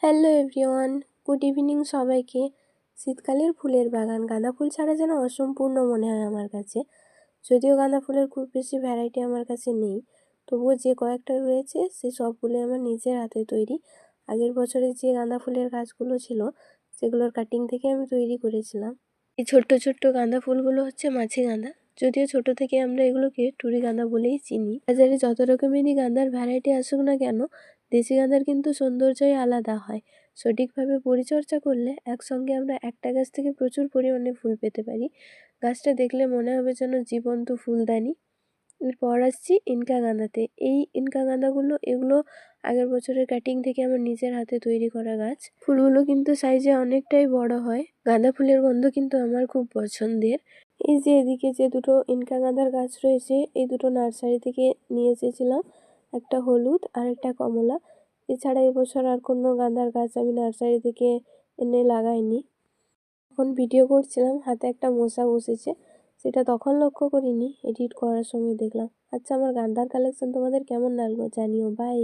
Hello everyone, good evening সবাইকে। শীতকালের ফুলের বাগান গাঁদা ফুল ছাড়া যেন অসম্পূর্ণ মনে হয় আমার কাছে। যদিও গাঁদা ফুলের খুব বেশি ভ্যারাইটি আমার কাছে নেই, তবুও যে কয়েকটা রয়েছে সে সবগুলো আমার নিজের হাতে তৈরি। আগের বছরে যে গাঁদা ফুলের গাছগুলো ছিল সেগুলোর কাটিং থেকে আমি তৈরি করেছিলাম। এই ছোট্ট ছোট্ট গাঁদা ফুলগুলো হচ্ছে মাছি গাঁদা। যদিও ছোট থেকে আমরা এগুলোকে টুরি গাঁদা বলেই চিনি। বাজারে যত রকমেরই গাঁদার ভ্যারাইটি আসুক না কেন, দেশি গাঁদার কিন্তু সৌন্দর্যই আলাদা হয়। সঠিকভাবে পরিচর্যা করলে একসঙ্গে আমরা একটা গাছ থেকে প্রচুর পরিমাণে ফুল পেতে পারি। গাছটা দেখলে মনে হবে যেন জীবন্ত ফুলদানি। এরপর আসছি ইনকা গাঁদাতে। এই ইনকা গাঁদাগুলো এগুলো আগের বছরের কাটিং থেকে আমার নিজের হাতে তৈরি করা গাছ। ফুলগুলো কিন্তু সাইজে অনেকটাই বড় হয়। গাঁদা ফুলের গন্ধ কিন্তু আমার খুব পছন্দের। এই যে এদিকে যে দুটো ইনকা গাঁদার গাছ রয়েছে, এই দুটো নার্সারি থেকে নিয়ে এসেছিলাম। একটা হলুদ আর একটা কমলা। এছাড়া এবছর আর কোনো গাঁদার গাছ আমি নার্সারি থেকে এনে লাগাইনি। এখন ভিডিও করছিলাম, হাতে একটা মশা বসেছে, সেটা তখন লক্ষ্য করিনি, এডিট করার সময় দেখলাম। আচ্ছা, আমার গাঁদার কালেকশন তোমাদের কেমন লাগলো জানিও। বাই।